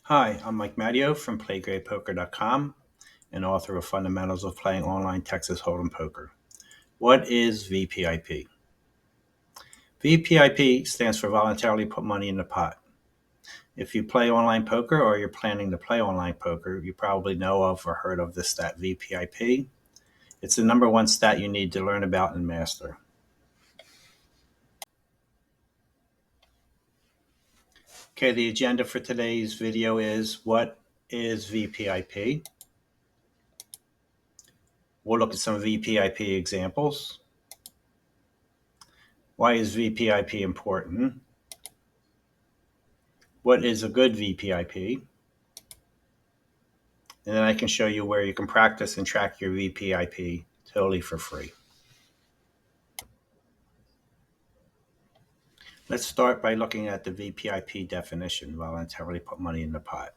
Hi, I'm Mike Matteo from PlayGreatPoker.com and author of Fundamentals of Playing Online Texas Hold'em Poker. What is VPIP? VPIP stands for Voluntarily Put Money in the Pot. If you play online poker or you're planning to play online poker, you probably know of or heard of this stat VPIP. It's the number one stat you need to learn about and master. Okay, the agenda for today's video is what is VPIP? We'll look at some VPIP examples. Why is VPIP important? What is a good VPIP? And then I can show you where you can practice and track your VPIP totally for free. Let's start by looking at the VPIP definition, voluntarily put money in the pot.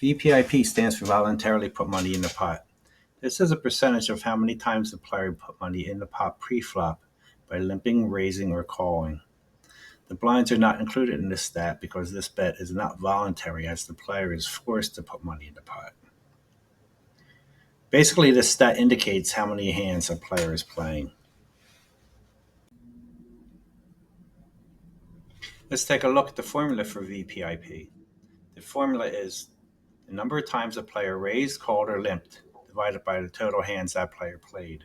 VPIP stands for voluntarily put money in the pot. This is a percentage of how many times the player put money in the pot pre-flop by limping, raising, or calling. The blinds are not included in this stat because this bet is not voluntary, as the player is forced to put money in the pot. Basically, this stat indicates how many hands a player is playing. Let's take a look at the formula for VPIP. The formula is the number of times a player raised, called, or limped divided by the total hands that player played.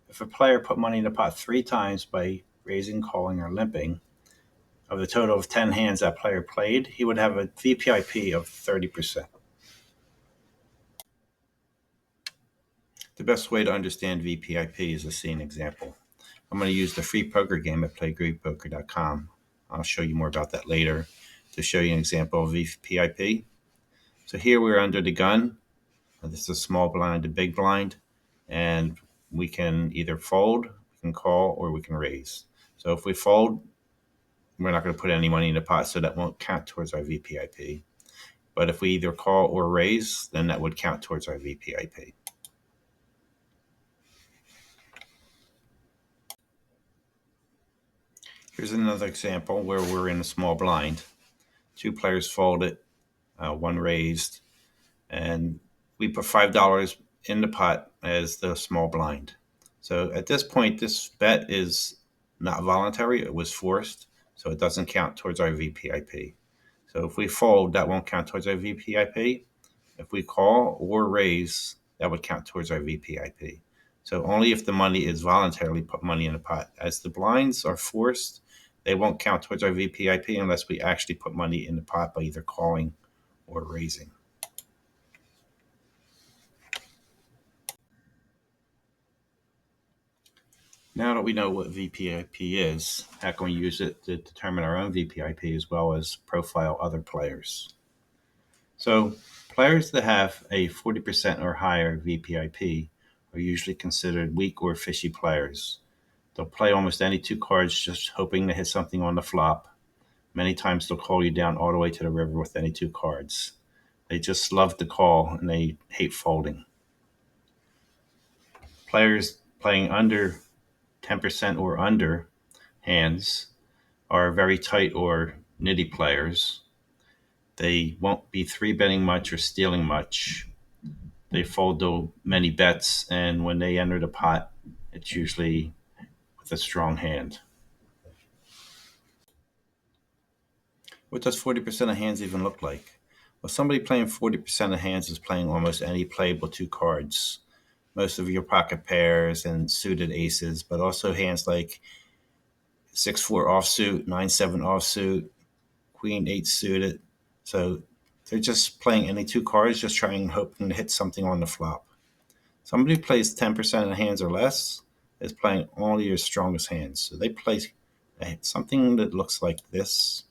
If a player put money in the pot 3 times by raising, calling, or limping, of the total of 10 hands that player played, he would have a VPIP of 30%. The best way to understand VPIP is to see an example. I'm going to use the free poker game at PlayGreatPoker.com. I'll show you more about that later to show you an example of VPIP. So here we're under the gun. This is a small blind to big blind, and we can either fold, we can call, or we can raise. So if we fold, we're not going to put any money in the pot, so that won't count towards our VPIP. But if we either call or raise, then that would count towards our VPIP. Here's another example where we're in a small blind. 2 players folded, 1 raised, and we put $5 in the pot as the small blind. So at this point, this bet is not voluntary. It was forced, so it doesn't count towards our VPIP. So if we fold, that won't count towards our VPIP. If we call or raise, that would count towards our VPIP. So only if the money is voluntarily put money in the pot. As the blinds are forced, they won't count towards our VPIP unless we actually put money in the pot by either calling or raising. Now that we know what VPIP is, how can we use it to determine our own VPIP as well as profile other players? So players that have a 40% or higher VPIP are usually considered weak or fishy players. They'll play almost any 2 cards just hoping to hit something on the flop. Many times they'll call you down all the way to the river with any 2 cards. They just love to call and they hate folding. Players playing under 10% or under hands are very tight or nitty players. They won't be 3-betting much or stealing much. They fold to many bets, and when they enter the pot, it's usually with a strong hand. What does 40% of hands even look like? Well, somebody playing 40% of hands is playing almost any playable 2 cards. Most of your pocket pairs and suited aces, but also hands like 6-4 offsuit, 9-7 offsuit, Queen-8 suited. So they're just playing any 2 cards, just trying, hoping to hit something on the flop. Somebody who plays 10% of the hands or less is playing only your strongest hands. So they play something that looks like this.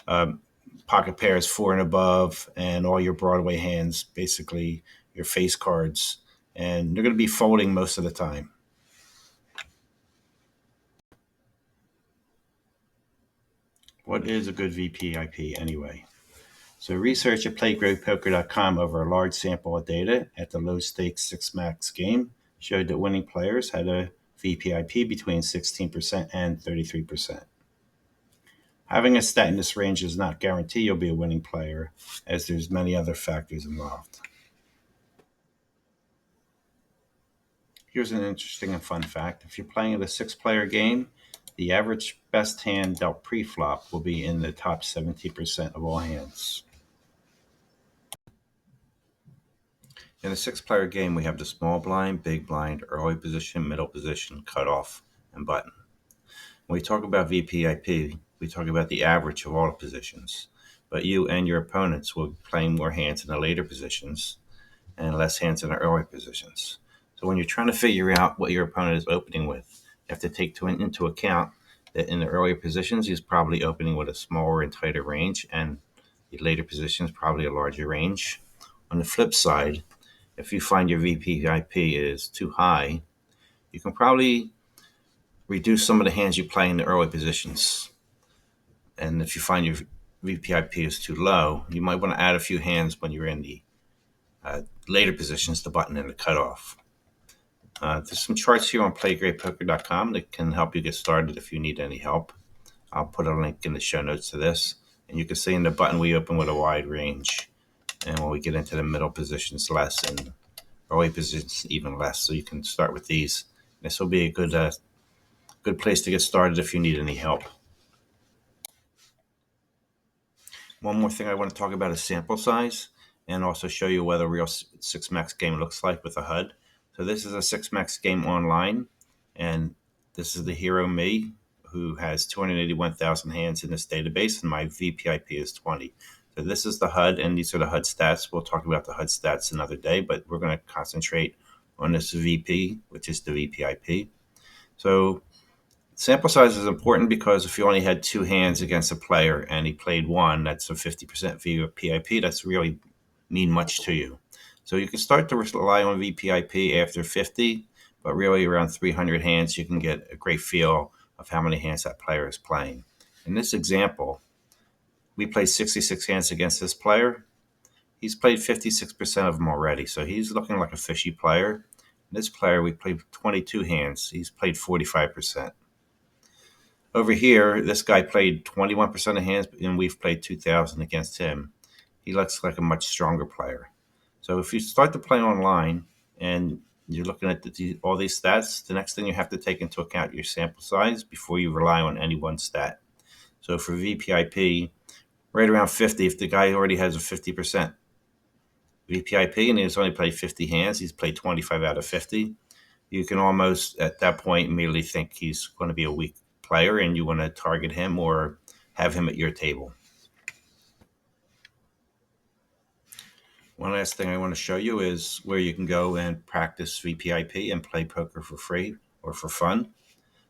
Pocket pairs 4 and above, and all your Broadway hands, basically your face cards. And they're going to be folding most of the time. What is a good VPIP anyway? So research at PlayGreatPoker.com over a large sample of data at the low-stakes 6-max game showed that winning players had a VPIP between 16% and 33%. Having a stat in this range does not guarantee you'll be a winning player, as there's many other factors involved. Here's an interesting and fun fact. If you're playing at a 6-player game, the average best hand dealt pre-flop will be in the top 70% of all hands. In a 6-player game, we have the small blind, big blind, early position, middle position, cutoff, and button. When we talk about VPIP, we talk about the average of all the positions, but you and your opponents will be playing more hands in the later positions and less hands in the early positions. So when you're trying to figure out what your opponent is opening with, you have to take into account that in the earlier positions, he's probably opening with a smaller and tighter range, and the later positions probably a larger range. On the flip side, if you find your VPIP is too high, you can probably reduce some of the hands you play in the early positions. And if you find your VPIP is too low, you might want to add a few hands when you're in the later positions, the button and the cutoff. There's some charts here on PlayGreatPoker.com that can help you get started if you need any help. I'll put a link in the show notes to this. And you can see in the button we open with a wide range. And when we get into the middle positions, less, and early positions, even less. So you can start with these. This will be a good place to get started if you need any help. One more thing I want to talk about is sample size, and also show you what a real 6-max game looks like with a HUD. So this is a 6-max game online, and this is the hero me, who has 281,000 hands in this database, and my VPIP is 20. So this is the HUD, and these are the HUD stats. We'll talk about the HUD stats another day, but we're going to concentrate on this VP, which is the VPIP. So sample size is important because if you only had 2 hands against a player and he played 1, that's a 50% VPIP. That's really mean much to you. So you can start to rely on VPIP after 50, but really around 300 hands, you can get a great feel of how many hands that player is playing. In this example, we played 66 hands against this player. He's played 56% of them already, so he's looking like a fishy player. This player, we played 22 hands. He's played 45%. Over here, this guy played 21% of hands, and we've played 2,000 against him. He looks like a much stronger player. So if you start to play online and you're looking at all these stats, the next thing you have to take into account your sample size before you rely on any one stat. So for VPIP, right around 50, if the guy already has a 50% VPIP and he's only played 50 hands, he's played 25 out of 50, you can almost at that point immediately think he's going to be a weak player and you want to target him or have him at your table. One last thing I want to show you is where you can go and practice VPIP and play poker for free or for fun.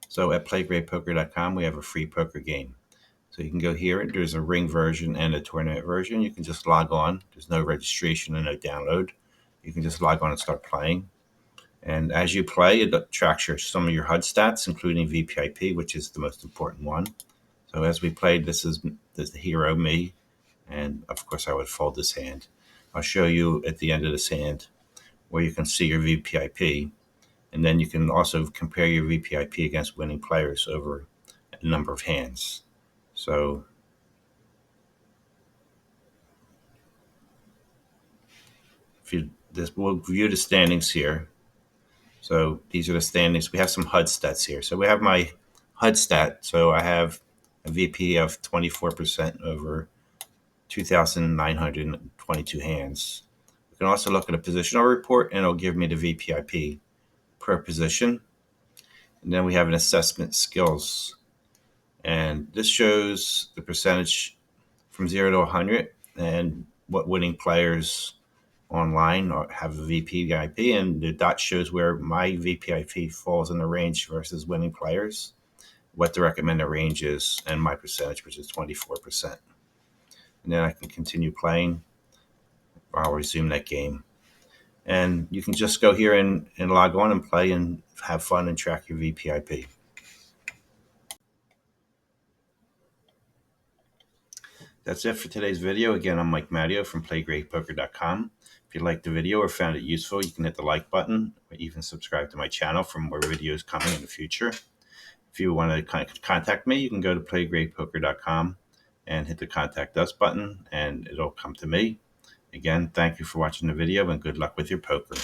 So at PlayGreatPoker.com, we have a free poker game. So you can go here. There's a ring version and a tournament version. You can just log on. There's no registration and no download. You can just log on and start playing. And as you play, it tracks some of your HUD stats, including VPIP, which is the most important one. So as we played, this is the hero me. And of course, I would fold this hand. I'll show you at the end of this hand where you can see your VPIP. And then you can also compare your VPIP against winning players over a number of hands. So we'll view the standings here. So these are the standings. We have some HUD stats here. So we have my HUD stat. So I have a VP of 24% over 2,922 hands. We can also look at a positional report, and it'll give me the VPIP per position. And then we have an assessment skills. And this shows the percentage from 0 to 100 and what winning players online have a VPIP, and the dot shows where my VPIP falls in the range versus winning players, what the recommended range is, and my percentage, which is 24%. And then I can continue playing. I'll resume that game. And you can just go here and log on and play and have fun and track your VPIP. That's it for today's video. Again, I'm Mike Matteo from PlayGreatPoker.com. If you liked the video or found it useful, you can hit the like button or even subscribe to my channel for more videos coming in the future. If you want to contact me, you can go to PlayGreatPoker.com and hit the Contact Us button, and it'll come to me. Again, thank you for watching the video, and good luck with your poker.